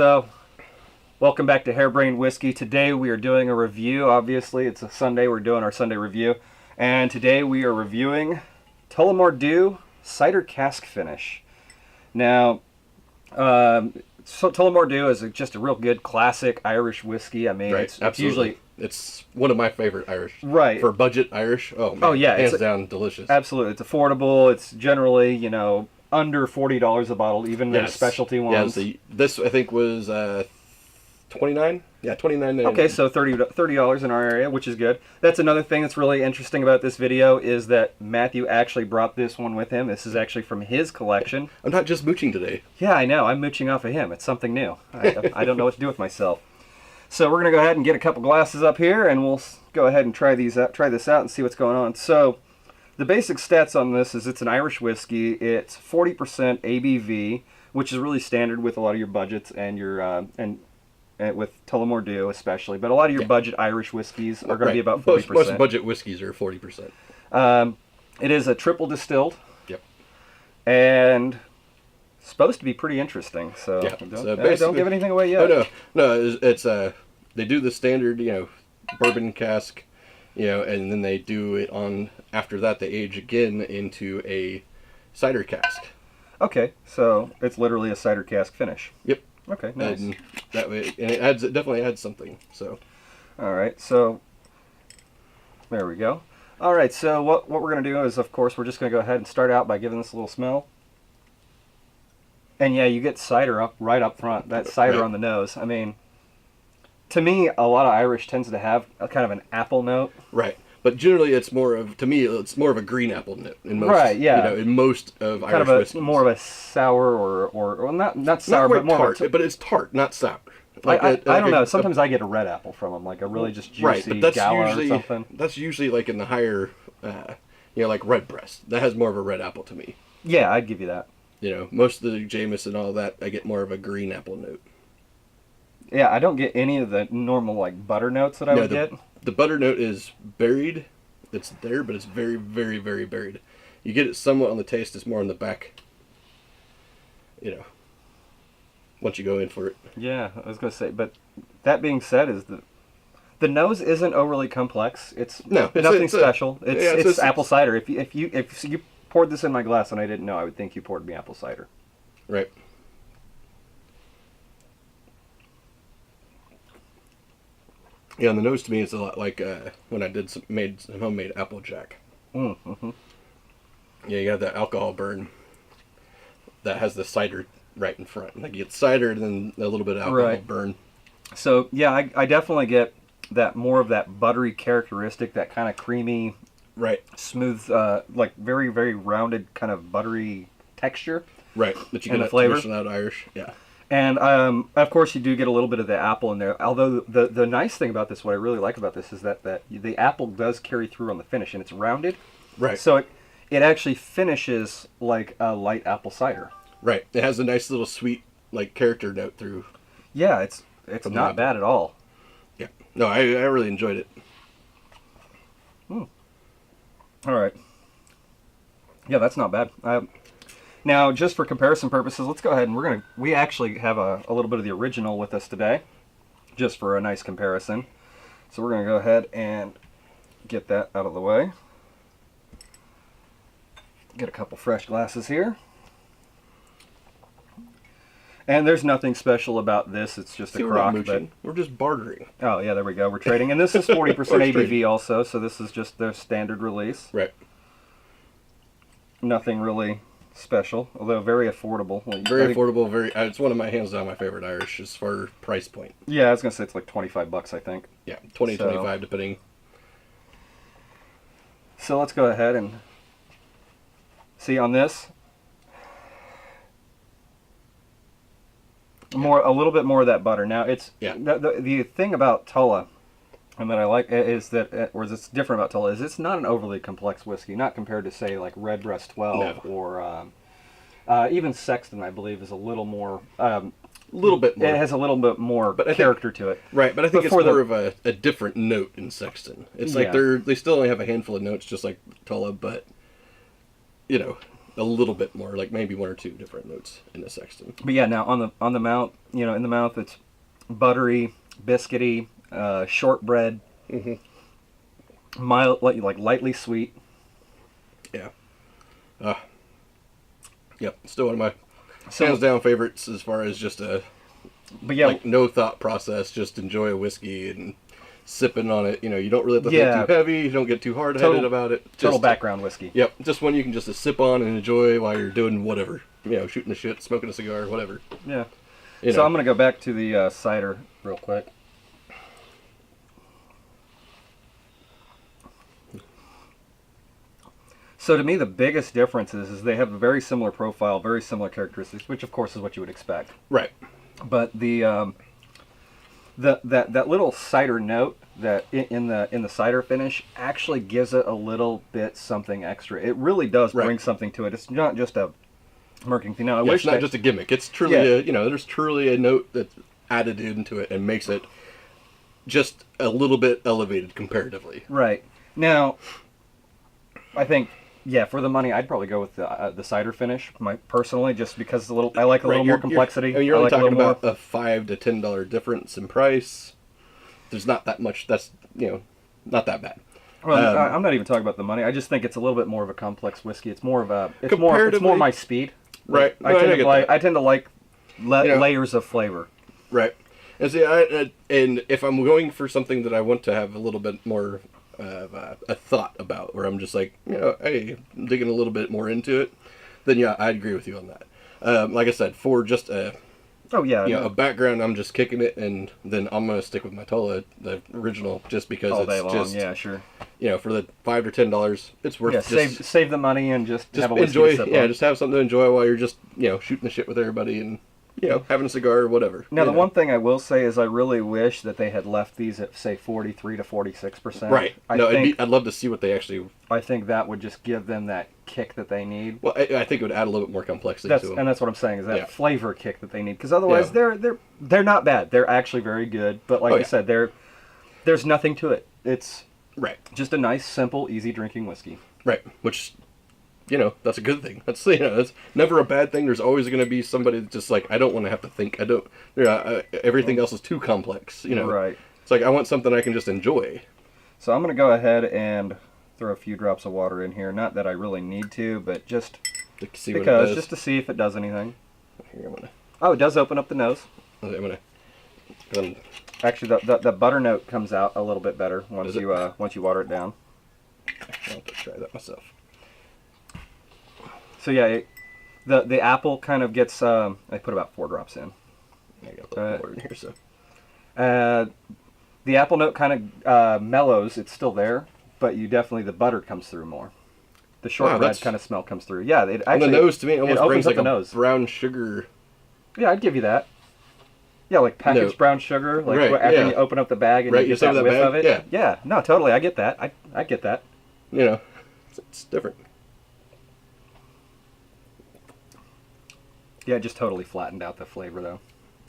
so welcome back to HareBrained Whiskey. Today we are doing a review. Obviously, it's a Sunday. We're doing our Sunday review. And today we are reviewing Tullamore D.E.W Cider Cask Finish. Now, Tullamore D.E.W is just a real good classic Irish whiskey. I mean, right. it's usually... It's one of my favorite Irish. Right. For budget Irish. Oh, man. Oh, yeah. Hands down, delicious. Absolutely. It's affordable. It's generally, under $40 a bottle, even the specialty ones. Yeah, this, I think, was $29. Yeah, $29.99. Okay, so $30 in our area, which is good. That's another thing that's really interesting about this video is that Matthew actually brought this one with him. This is actually from his collection. I'm not just mooching today. Yeah, I know. I'm mooching off of him. It's something new. I don't know what to do with myself. So we're going to go ahead and get a couple glasses up here, and we'll go ahead and try this out and see what's going on. So the basic stats on this is it's an Irish whiskey. It's 40% ABV, which is really standard with a lot of your budgets and your with Tullamore D.E.W especially. But a lot of your budget Irish whiskeys are going to be about 40%. Most budget whiskeys are 40%. It is a triple distilled. Yep. And supposed to be pretty interesting. So, yeah. Don't give anything away yet. Oh, no. It's they do the standard, bourbon cask, and then they do it on, after that they age again into a cider cask. Okay, so it's literally a cider cask finish. Yep. Okay, nice. And that way, and it definitely adds something. So. All right, so there we go. All right, so what we're going to do is, of course, we're just going to go ahead and start out by giving this a little smell. And yeah, you get cider right up front. That cider on the nose. I mean, to me, a lot of Irish tends to have a kind of an apple note. Right. But generally, it's more of a green apple note in most. Right. Yeah. In most of kind Irish whiskeys. More of a sour or not sour, but more tart. of a but it's tart, not sour. I don't know. Sometimes I get a red apple from them, like a really just juicy Gala or something. That's usually like in the higher, like Redbreast. That has more of a red apple to me. Yeah, I'd give you that. Most of the Jameson and all that, I get more of a green apple note. Yeah, I don't get any of the normal like butter notes that I would get. The butter note is buried. It's there, but it's very, very, very buried. You get it somewhat on the taste. It's more on the back. Once you go in for it. Yeah, I was going to say, but that being said, is the nose isn't overly complex. It's nothing special. It's apple cider. If you poured this in my glass and I didn't know, I would think you poured me apple cider. Right. Yeah, on the nose to me, it's a lot like when I made some homemade Applejack. Mm-hmm. Yeah, you have that alcohol burn that has the cider right in front. Like you get cider and then a little bit of alcohol burn. So yeah, I definitely get that more of that buttery characteristic, that kind of creamy, smooth, like very, very rounded kind of buttery texture. Right, that you get the flavor out Irish. Yeah. And of course, you do get a little bit of the apple in there. Although the nice thing about this, what I really like about this, is that the apple does carry through on the finish, and it's rounded. Right. So it actually finishes like a light apple cider. Right. It has a nice little sweet like character note through. Yeah, it's not bad at all. Yeah. No, I really enjoyed it. All right. Yeah, that's not bad. Now, just for comparison purposes, let's go ahead and we actually have a little bit of the original with us today, just for a nice comparison. So we're going to go ahead and get that out of the way. Get a couple fresh glasses here. And there's nothing special about this. It's just a crock. We're just bartering. Oh, yeah, there we go. We're trading. And this is 40% ABV also, so this is just their standard release. Right. Nothing really special, although very affordable. Very affordable. It's one of my hands down my favorite Irish as far as price point. Yeah, I was gonna say it's like $25, I think. Yeah, 25 depending. So let's go ahead and see on this. A little bit more of that butter. Now it's the thing about Tulla, and that I like is that, or it's different about Tulla, is it's not an overly complex whiskey, not compared to say like Redbreast 12 or even Sexton, I believe, is a little more. Little bit more. It has a little bit more character to it. Right, but I think it's more of a different note in Sexton. It's like they still only have a handful of notes, just like Tulla, but a little bit more, like maybe 1 or 2 different notes in the Sexton. But yeah, now on the mouth, you know, in the mouth it's buttery, biscuity, shortbread, mild, like lightly sweet. Yeah. Yep. Still one of my hands down favorites as far as just a But yeah, like no thought process, just enjoy a whiskey and sipping on it. You know, you don't really have to think too heavy, you don't get too hard-headed about it. Total background whiskey. Yep, just one you can just sip on and enjoy while you're doing whatever. You know, shooting the shit, smoking a cigar, whatever. Yeah. You So know. I'm going to go back to the cider real quick. So to me, the biggest difference is they have a very similar profile, very similar characteristics, which of course is what you would expect. Right. But that little cider note that in the cider finish actually gives it a little bit something extra. It really does bring something to it. It's not just a murking thing. Now, I wish it's not just a gimmick. It's truly there's truly a note that's added into it and makes it just a little bit elevated comparatively. Right. Now, I think for the money, I'd probably go with the cider finish. Personally, just because I like a little more complexity. You're only like talking about a $5 to $10 difference in price. There's not that much. That's not that bad. Well, I'm not even talking about the money. I just think it's a little bit more of a complex whiskey. It's more of a it's more my speed. Right. I tend to like layers of flavor. Right. And see, and if I'm going for something that I want to have a little bit more of a thought about, where I'm just like, hey, I'm digging a little bit more into it, then I'd agree with you on that. Like I said, for just a background, I'm just kicking it, and then I'm gonna stick with my Tolla, the original, just because all it's day long. just sure. For the $5 or $10, it's worth save the money and just have a whiskey enjoy. to sip on. Just have something to enjoy while you're just shooting the shit with everybody and having a cigar or whatever. Now, the one thing I will say is I really wish that they had left these at, say, 43 to 46%. Right. I'd love to see what they actually... I think that would just give them that kick that they need. Well, I think it would add a little bit more complexity to them. And that's what I'm saying, is that flavor kick that they need. Because otherwise, they're not bad. They're actually very good. But like I said, there's nothing to it. It's just a nice, simple, easy drinking whiskey. Right. Which... that's a good thing. That's that's never a bad thing. There's always going to be somebody that's just like, I don't want to have to think. I don't. Everything else is too complex. Right. It's like I want something I can just enjoy. So I'm going to go ahead and throw a few drops of water in here. Not that I really need to, but just to see what it does. Just to see if it does anything. Here, I'm gonna. Oh, it does open up the nose. I'm gonna. Actually, the butter note comes out a little bit better once you water it down. I'll have to try that myself. So the apple kind of gets. I put about 4 drops in. I got a little more in here, so. The apple note kind of mellows. It's still there, but the butter comes through more. The shortbread kind of smell comes through. Yeah, it actually, on the nose to me it almost brings like a nose. Brown sugar. Yeah, I'd give you that. Yeah, like packaged brown sugar. Like after you open up the bag and you get that whiff of it. Yeah. No, totally. I get that. I get that. It's different. Yeah, it just totally flattened out the flavor, though.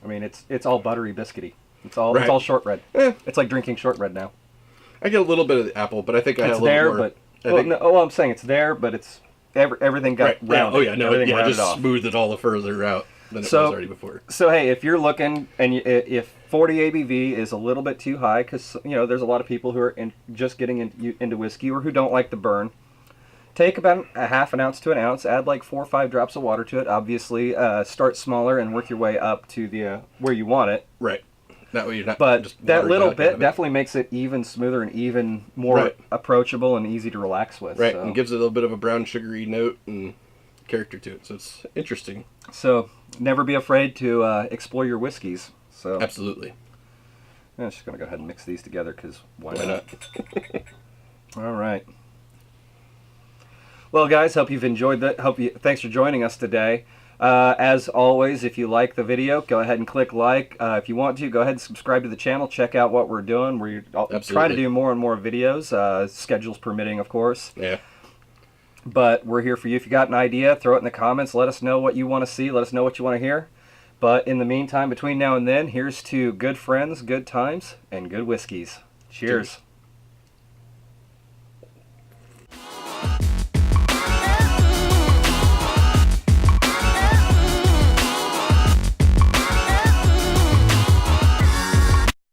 I mean, it's all buttery, biscuity. It's all shortbread. It's like drinking shortbread now. I get a little bit of the apple, but I think I have a little more. I'm saying it's there, but it's everything got rounded. I just smoothed it all further out than it was already before. So hey, if you're looking and if 40 ABV is a little bit too high, because there's a lot of people who are just getting into whiskey or who don't like the burn. Take about a half an ounce to an ounce, add like 4 or 5 drops of water to it. Obviously, start smaller and work your way up to the where you want it. Right. That way you're not. But just that little bit definitely makes it even smoother and even more approachable and easy to relax with. Right, so. And gives it a little bit of a brown sugary note and character to it. So it's interesting. So never be afraid to explore your whiskeys. So absolutely. I'm just gonna go ahead and mix these together because why not? All right. Well, guys, hope you've enjoyed that. Thanks for joining us today. As always, if you like the video, go ahead and click like. If you want to, go ahead and subscribe to the channel. Check out what we're doing. We're trying to do more and more videos, schedules permitting, of course. Yeah. But we're here for you. If you got an idea, throw it in the comments. Let us know what you want to see. Let us know what you want to hear. But in the meantime, between now and then, here's to good friends, good times, and good whiskeys. Cheers.